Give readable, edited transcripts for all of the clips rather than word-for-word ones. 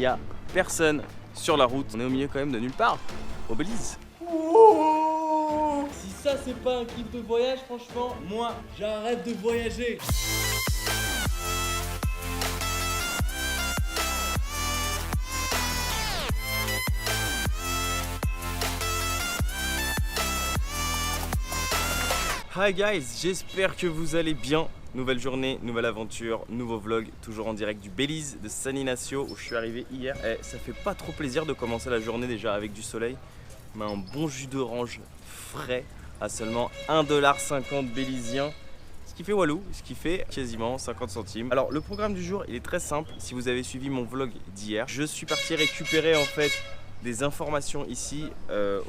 y a personne sur la route. On est au milieu quand même de nulle part, au Belize. Si ça c'est pas un kiff de voyage, franchement, moi j'arrête de voyager. Hi guys, j'espère que vous allez bien. Nouvelle journée, nouvelle aventure, nouveau vlog, toujours en direct du Belize, de San Ignacio où je suis arrivé hier. Et ça fait pas trop plaisir de commencer la journée déjà avec du soleil, mais un bon jus d'orange frais à seulement 1,50$ bélizien. Ce qui fait walou, ce qui fait quasiment 50 centimes. Alors le programme du jour, il est très simple. Si vous avez suivi mon vlog d'hier, je suis parti récupérer en fait des informations ici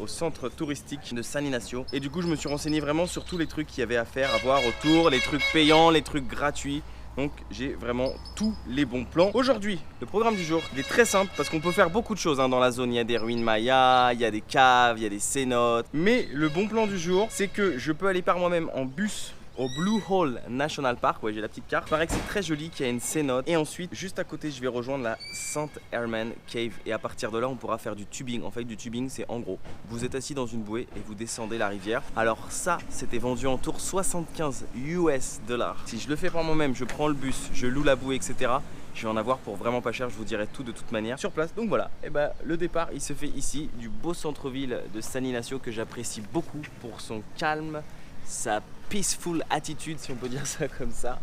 au centre touristique de San Ignacio. Et du coup je me suis renseigné vraiment sur tous les trucs qu'il y avait à faire, à voir autour, les trucs payants, les trucs gratuits. Donc j'ai vraiment tous les bons plans. Aujourd'hui, le programme du jour, il est très simple parce qu'on peut faire beaucoup de choses dans la zone. Il y a des ruines mayas, il y a des caves, il y a des cénotes. Mais le bon plan du jour, c'est que je peux aller par moi-même en bus au Blue Hole National Park. Ouais, j'ai la petite carte. Il paraît que c'est très joli, qu'il y a une cénote. Et ensuite, juste à côté, je vais rejoindre la St. Herman Cave. Et à partir de là, on pourra faire du tubing. En fait, du tubing, c'est en gros, vous êtes assis dans une bouée et vous descendez la rivière. Alors ça, c'était vendu en tour 75 US $. Si je le fais par moi-même, je prends le bus, je loue la bouée, etc. Je vais en avoir pour vraiment pas cher, je vous dirai tout de toute manière sur place. Donc voilà, et ben, le départ il se fait ici, du beau centre-ville de San Ignacio que j'apprécie beaucoup pour son calme, sa peaceful attitude, si on peut dire ça comme ça.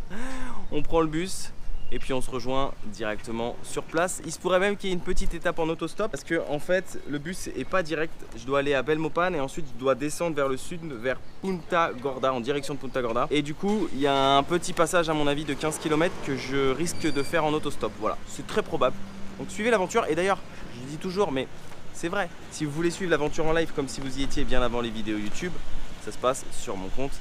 On prend le bus et puis on se rejoint directement sur place. Il se pourrait même qu'il y ait une petite étape en autostop parce que en fait le bus est pas direct. Je dois aller à Belmopan et ensuite je dois descendre vers le sud, vers Punta Gorda, en direction de Punta Gorda. Et du coup il y a un petit passage à mon avis de 15 km que je risque de faire en autostop. Voilà, c'est très probable. Donc suivez l'aventure. Et d'ailleurs, je le dis toujours, mais c'est vrai, si vous voulez suivre l'aventure en live comme si vous y étiez bien avant les vidéos YouTube, ça se passe sur mon compte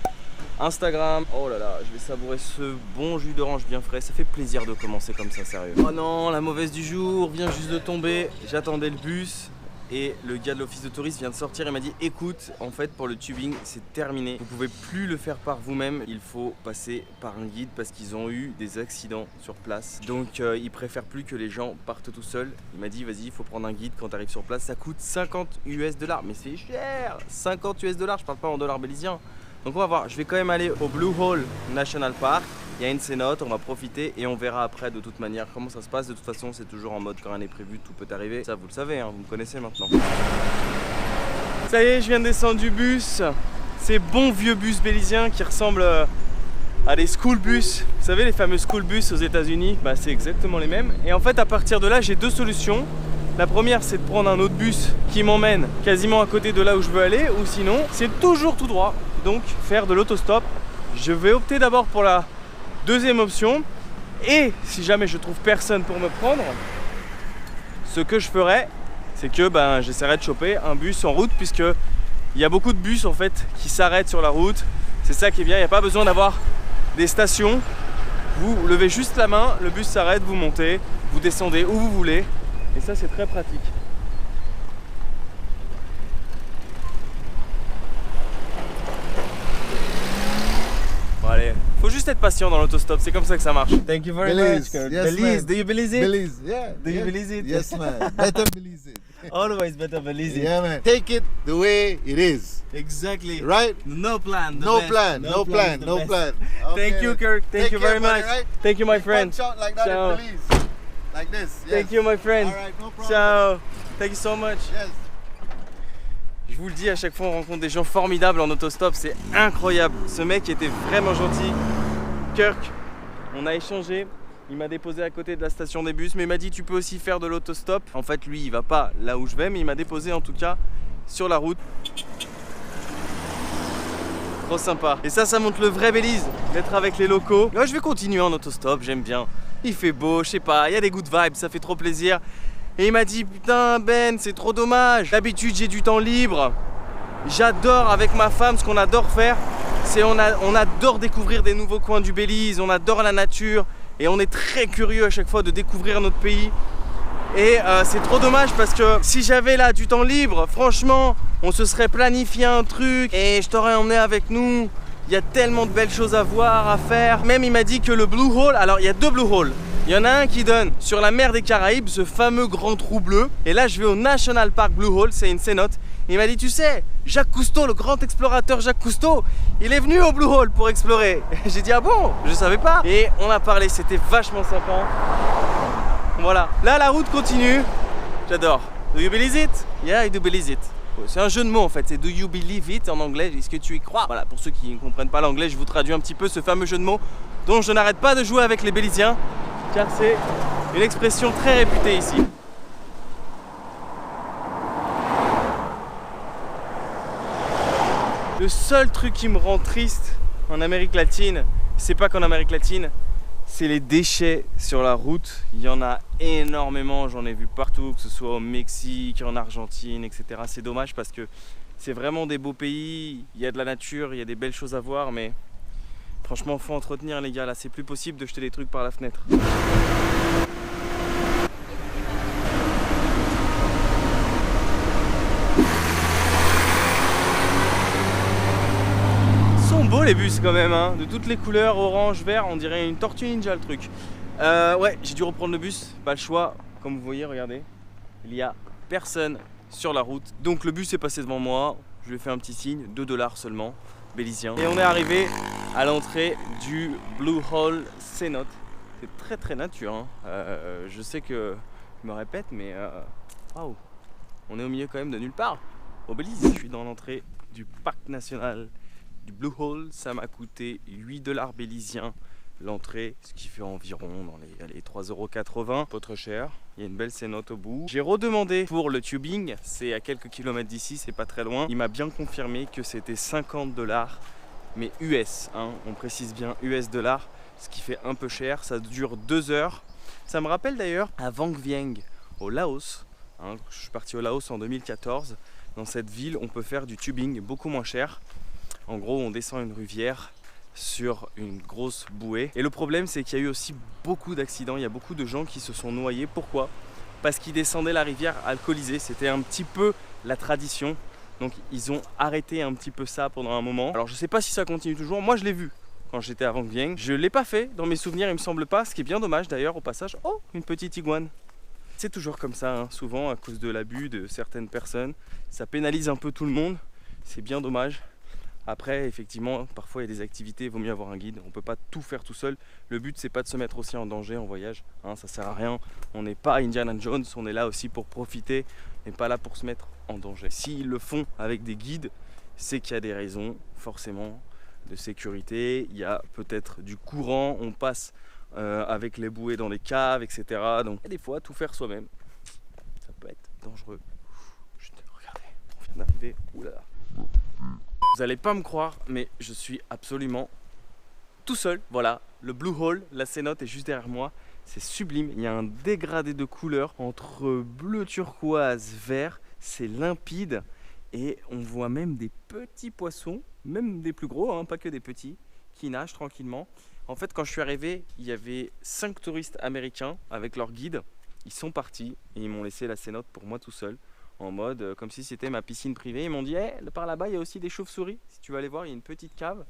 Instagram. Oh là là, je vais savourer ce bon jus d'orange bien frais. Ça fait plaisir de commencer comme ça, sérieux. Oh non, la mauvaise du jour vient juste de tomber. J'attendais le bus et le gars de l'office de tourisme vient de sortir et m'a dit écoute, en fait pour le tubing c'est terminé. Vous pouvez plus le faire par vous-même. Il faut passer par un guide parce qu'ils ont eu des accidents sur place. Donc ils préfèrent plus que les gens partent tout seuls. Il m'a dit vas-y, il faut prendre un guide quand tu arrives sur place. Ça coûte 50 US $. Mais c'est cher, 50 US $, je parle pas en dollars bélysiens. Donc on va voir, je vais quand même aller au Blue Hole National Park. Il y a une cénote, on va profiter et on verra après de toute manière comment ça se passe. De toute façon c'est toujours en mode quand rien n'est prévu, tout peut arriver. Ça vous le savez, hein, vous me connaissez maintenant. Ça y est, je viens de descendre du bus. Ces bons vieux bus bélysiens qui ressemblent à des school bus. Vous savez les fameux school bus aux États-Unis, bah, c'est exactement les mêmes. Et en fait à partir de là j'ai deux solutions. La première c'est de prendre un autre bus qui m'emmène quasiment à côté de là où je veux aller, ou sinon c'est toujours tout droit. Donc faire de l'autostop. Je vais opter d'abord pour la deuxième option. Et si jamais je trouve personne pour me prendre, ce que je ferai, c'est que j'essaierai de choper un bus en route, puisque il y a beaucoup de bus en fait qui s'arrêtent sur la route. C'est ça qui est bien, il n'y a pas besoin d'avoir des stations. Vous levez juste la main, le bus s'arrête, vous montez, vous descendez où vous voulez. Et ça c'est très pratique. Allez, faut juste être patient dans l'autostop, c'est comme ça que ça marche. Thank you very much. Yes, Belize, man. do you believe it? Belize, yeah. Do you believe it? Yes, man. Better believe it. Always better believe it. Yeah, man. Take it the way it is. Exactly. Right? No plan. the No best. plan. No plan. the No best. plan. Thank you, Kirk. Thank Take you care, very buddy, much. right? Thank you, my friend. Punch out like that Ciao. in Belize. Like this. Yes. Thank you, my friend. All right, no problem. Ciao. Thank you so much. Yes. Je vous le dis, à chaque fois on rencontre des gens formidables en autostop, c'est incroyable. Ce mec était vraiment gentil. Kirk, on a échangé. Il m'a déposé à côté de la station des bus, mais il m'a dit tu peux aussi faire de l'autostop. En fait lui il va pas là où je vais, mais il m'a déposé en tout cas sur la route. Trop sympa. Et ça montre le vrai Belize, d'être avec les locaux. Là je vais continuer en autostop, j'aime bien. Il fait beau, je sais pas, il y a des good vibes, ça fait trop plaisir. Et il m'a dit putain Ben, c'est trop dommage. D'habitude j'ai du temps libre. J'adore avec ma femme, ce qu'on adore faire, c'est on adore découvrir des nouveaux coins du Belize, on adore la nature et on est très curieux à chaque fois de découvrir notre pays. Et c'est trop dommage parce que si j'avais là du temps libre, franchement, on se serait planifié un truc et je t'aurais emmené avec nous. Il y a tellement de belles choses à voir, à faire. Même il m'a dit que le Blue Hole, alors il y a deux Blue Holes. Il y en a un qui donne sur la mer des Caraïbes, ce fameux grand trou bleu. Et là, je vais au National Park Blue Hole, c'est une cénote. Il m'a dit, tu sais, Jacques Cousteau, le grand explorateur Jacques Cousteau, il est venu au Blue Hole pour explorer. J'ai dit, ah bon? Je savais pas. Et on a parlé, c'était vachement sympa. Voilà. Là, la route continue. J'adore. Do you believe it? Yeah, I do believe it. C'est un jeu de mots en fait, c'est do you believe it en anglais, est-ce que tu y crois? Voilà, pour ceux qui ne comprennent pas l'anglais, je vous traduis un petit peu ce fameux jeu de mots dont je n'arrête pas de jouer avec les Bélisiens, car c'est une expression très réputée ici. Le seul truc qui me rend triste en Amérique latine, c'est pas qu'en Amérique latine, c'est les déchets sur la route. Il y en a énormément, j'en ai vu partout, que ce soit au Mexique, en Argentine, etc. C'est dommage parce que c'est vraiment des beaux pays, il y a de la nature, il y a des belles choses à voir, mais franchement, faut entretenir les gars, là, c'est plus possible de jeter des trucs par la fenêtre. Beau les bus quand même, hein, de toutes les couleurs, orange, vert, on dirait une tortue ninja le truc. Ouais, j'ai dû reprendre le bus, pas le choix. Comme vous voyez, regardez, il y a personne sur la route. Donc le bus est passé devant moi, je lui ai fait un petit signe, 2 $ seulement, bélisien. Et on est arrivé à l'entrée du Blue Hole Cénote. C'est très nature, hein. Je sais que je me répète, mais waouh, on est au milieu quand même de nulle part, au Belize. Je suis dans l'entrée du parc national du Blue Hole, ça m'a coûté 8 $ bélysiens l'entrée, ce qui fait environ dans les 3,80 €, pas très cher. Il y a une belle cénote au bout. J'ai redemandé pour le tubing, c'est à quelques kilomètres d'ici, c'est pas très loin. Il m'a bien confirmé que c'était 50 $, mais US, hein, on précise bien US $, ce qui fait un peu cher. Ça dure 2 heures. Ça me rappelle d'ailleurs à Vang Vieng, au Laos. Hein, je suis parti au Laos en 2014. Dans cette ville, on peut faire du tubing beaucoup moins cher. En gros, on descend une rivière sur une grosse bouée. Et le problème, c'est qu'il y a eu aussi beaucoup d'accidents. Il y a beaucoup de gens qui se sont noyés. Pourquoi? Parce qu'ils descendaient la rivière alcoolisés. C'était un petit peu la tradition. Donc, ils ont arrêté un petit peu ça pendant un moment. Alors, je ne sais pas si ça continue toujours. Moi, je l'ai vu quand j'étais à Vang Vieng. Je ne l'ai pas fait dans mes souvenirs, il me semble pas. Ce qui est bien dommage d'ailleurs, au passage. Oh, une petite iguane. C'est toujours comme ça, hein. Souvent, à cause de l'abus de certaines personnes. Ça pénalise un peu tout le monde. C'est bien dommage. Après, effectivement, parfois il y a des activités, il vaut mieux avoir un guide. On ne peut pas tout faire tout seul. Le but, c'est pas de se mettre aussi en danger en voyage. Hein, ça sert à rien. On n'est pas Indiana Jones, on est là aussi pour profiter, mais pas là pour se mettre en danger. S'ils le font avec des guides, c'est qu'il y a des raisons, forcément, de sécurité. Il y a peut-être du courant, on passe avec les bouées dans les caves, etc. Donc, des fois, tout faire soi-même, ça peut être dangereux. Chut, regardez, on vient d'arriver. Oulala. Vous n'allez pas me croire, mais je suis absolument tout seul. Voilà, le Blue Hole, la cénote est juste derrière moi. C'est sublime. Il y a un dégradé de couleurs entre bleu turquoise, vert. C'est limpide et on voit même des petits poissons, même des plus gros, hein, pas que des petits, qui nagent tranquillement. En fait, quand je suis arrivé, il y avait 5 touristes américains avec leur guide. Ils sont partis et ils m'ont laissé la cénote pour moi tout seul. En mode comme si c'était ma piscine privée. Ils m'ont dit hey, par là-bas il y a aussi des chauves-souris, si tu veux aller voir il y a une petite cave.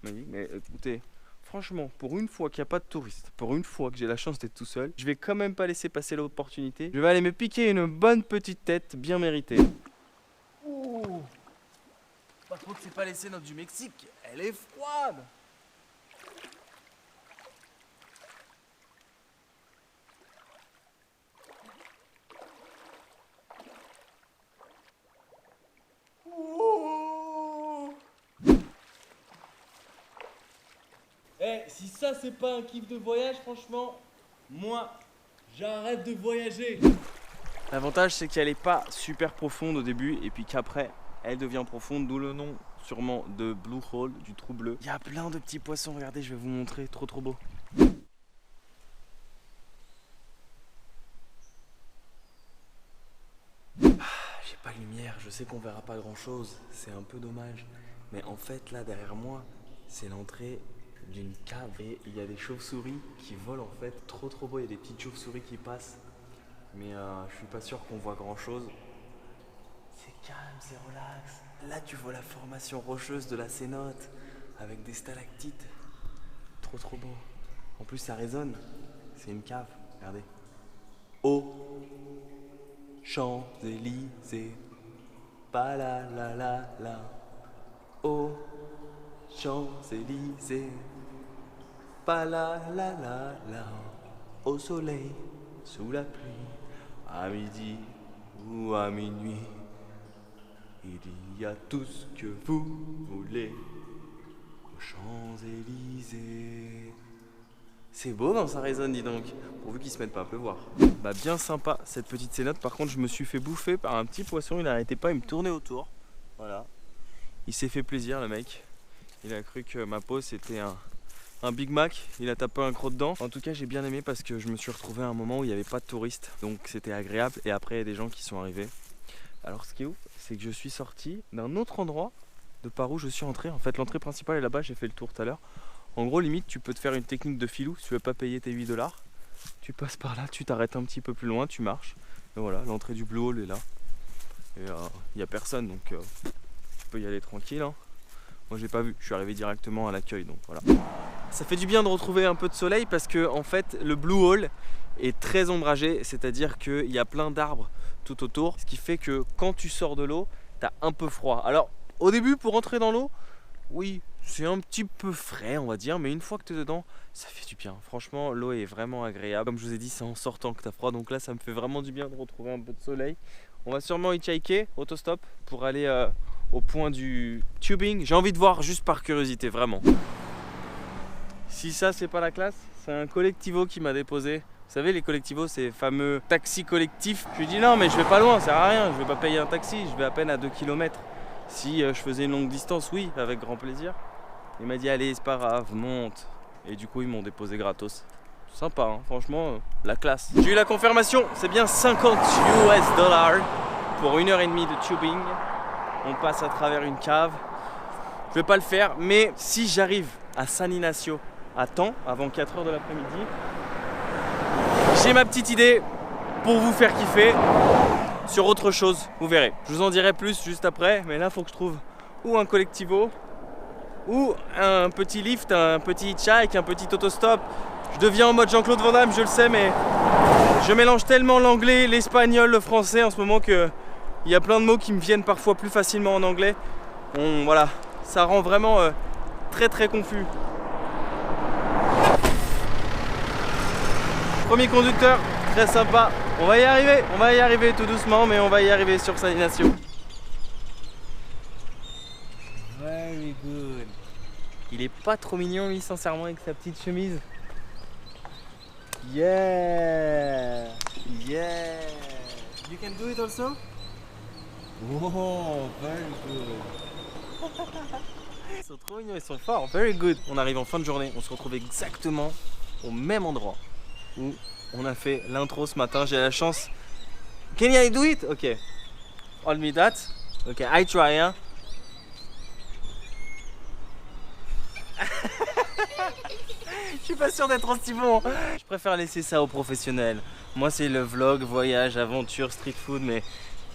Mais écoutez, franchement, pour une fois qu'il n'y a pas de touristes, pour une fois que j'ai la chance d'être tout seul, je vais quand même pas laisser passer l'opportunité. Je vais aller me piquer une bonne petite tête bien méritée. Ouh. Par contre c'est pas les cénotes du Mexique, elle est froide. Eh, si ça c'est pas un kiff de voyage, franchement, moi, j'arrête de voyager. L'avantage c'est qu'elle est pas super profonde au début et puis qu'après elle devient profonde, d'où le nom sûrement de Blue Hole, du trou bleu. Il y a plein de petits poissons, regardez, je vais vous montrer, trop beau. J'ai pas de lumière, je sais qu'on verra pas grand chose, c'est un peu dommage. Mais en fait là derrière moi, c'est l'entrée d'une cave et il y a des chauves-souris qui volent en fait, trop beau, il y a des petites chauves-souris qui passent. Mais je suis pas sûr qu'on voit grand chose. C'est calme, c'est relax. Là tu vois la formation rocheuse de la cénote avec des stalactites. Trop beau. En plus ça résonne. c'est une cave, regardez. Aux Champs-Élysées, pa la la la la. Aux Champs-Élysées, pa la la la la. Au soleil, sous la pluie, à midi ou à minuit, il y a tout ce que vous voulez aux Champs-Élysées. C'est beau quand ça résonne, dis donc, pourvu qu'ils se mettent pas à pleuvoir. Bah bien sympa cette petite cénote. Par contre je me suis fait bouffer par un petit poisson, il n'arrêtait pas, il me tournait autour. Voilà. Il s'est fait plaisir le mec. Il a cru que ma peau c'était un Big Mac, il a tapé un croc dedans. En tout cas j'ai bien aimé parce que je me suis retrouvé à un moment où il n'y avait pas de touristes. Donc c'était agréable et après il y a des gens qui sont arrivés. Alors ce qui est ouf, c'est que je suis sorti d'un autre endroit de par où je suis entré. En fait l'entrée principale est là-bas, j'ai fait le tour tout à l'heure. En gros limite tu peux te faire une technique de filou si tu veux pas payer tes 8 $. Tu passes par là, tu t'arrêtes un petit peu plus loin, tu marches. Et voilà, l'entrée du Blue Hole est là. Et il n'y a personne donc tu peux y aller tranquille. Hein. Moi j'ai pas vu, je suis arrivé directement à l'accueil donc voilà. Ça fait du bien de retrouver un peu de soleil parce que en fait le Blue Hole est très ombragé, c'est-à-dire qu'il y a plein d'arbres tout autour. Ce qui fait que quand tu sors de l'eau, tu as un peu froid. Alors au début pour rentrer dans l'eau, oui, c'est un petit peu frais on va dire, mais une fois que tu es dedans, ça fait du bien. Franchement, l'eau est vraiment agréable. Comme je vous ai dit, c'est en sortant que tu as froid, donc là ça me fait vraiment du bien de retrouver un peu de soleil. On va sûrement hitchhiker, autostop, pour aller au point du tubing. J'ai envie de voir juste par curiosité, vraiment. Si ça c'est pas la classe, c'est un collectivo qui m'a déposé. Vous savez les collectivos, ces fameux taxis collectifs. Je lui dis non mais je vais pas loin, ça sert à rien, je vais pas payer un taxi, je vais à peine à 2 km. Si je faisais une longue distance, oui, avec grand plaisir. Il m'a dit allez c'est pas grave, monte. Et du coup ils m'ont déposé gratos. Sympa hein, franchement, la classe. J'ai eu la confirmation, c'est bien 50 $. Pour 1h30 de tubing. On passe à travers une cave. Je vais pas le faire, mais si j'arrive à San Ignacio à temps, avant 4 h de l'après-midi, j'ai ma petite idée pour vous faire kiffer sur autre chose, vous verrez. Je vous en dirai plus juste après, mais là il faut que je trouve ou un collectivo, ou un petit lift, un petit hitchhike, un petit autostop. Je deviens en mode Jean-Claude Van Damme, je le sais, mais je mélange tellement l'anglais, l'espagnol, le français en ce moment que il y a plein de mots qui me viennent parfois plus facilement en anglais. Bon, voilà, ça rend vraiment très très confus. Premier conducteur, très sympa. On va y arriver tout doucement, mais on va y arriver sur San Ignacio. Very good. Il est pas trop mignon lui sincèrement avec sa petite chemise. Yeah, yeah. You can do it also? Wow, very good. Ils sont trop mignons, ils sont forts. Very good. On arrive en fin de journée, on se retrouve exactement au même endroit où on a fait l'intro ce matin. J'ai la chance. Can I do it? Ok. Hold me that. Ok, I try. Hein. Je suis pas sûr d'être aussi bon. Je préfère laisser ça aux professionnels. Moi c'est le vlog, voyage, aventure, street food, mais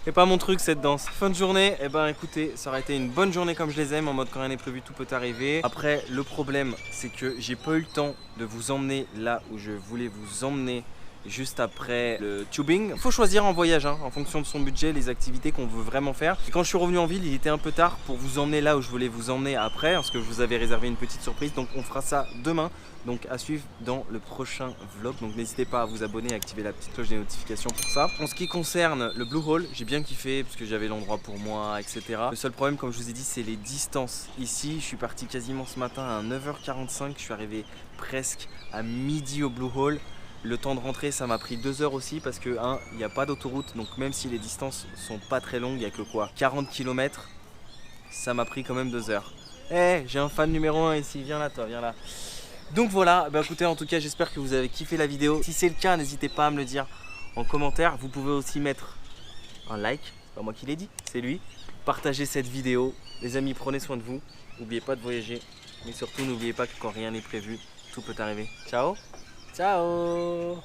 c'est pas mon truc cette danse. Fin de journée, eh ben écoutez, ça aurait été une bonne journée comme je les aime, en mode quand rien n'est prévu, tout peut arriver. Après, le problème, c'est que j'ai pas eu le temps de vous emmener là où je voulais vous emmener juste après le tubing. Il faut choisir en voyage, hein, en fonction de son budget, les activités qu'on veut vraiment faire. Et quand je suis revenu en ville, il était un peu tard pour vous emmener là où je voulais vous emmener après, parce que je vous avais réservé une petite surprise. Donc on fera ça demain. Donc à suivre dans le prochain vlog. Donc n'hésitez pas à vous abonner, à activer la petite cloche des notifications pour ça. En ce qui concerne le Blue Hole, j'ai bien kiffé parce que j'avais l'endroit pour moi, etc. Le seul problème, comme je vous ai dit, c'est les distances. Ici, je suis parti quasiment ce matin à 9h45. Je suis arrivé presque à midi au Blue Hole. Le temps de rentrer, ça m'a pris 2 heures aussi parce que, il n'y a pas d'autoroute. Donc même si les distances sont pas très longues, il n'y a que quoi 40 km, ça m'a pris quand même 2 heures. Eh, j'ai un fan numéro 1 ici, viens là toi, viens là. Donc voilà, bah écoutez, en tout cas j'espère que vous avez kiffé la vidéo. Si c'est le cas, n'hésitez pas à me le dire en commentaire. Vous pouvez aussi mettre un like, c'est pas moi qui l'ai dit, c'est lui. Partagez cette vidéo. Les amis, prenez soin de vous. N'oubliez pas de voyager. Mais surtout, n'oubliez pas que quand rien n'est prévu, tout peut arriver. Ciao. Ciao.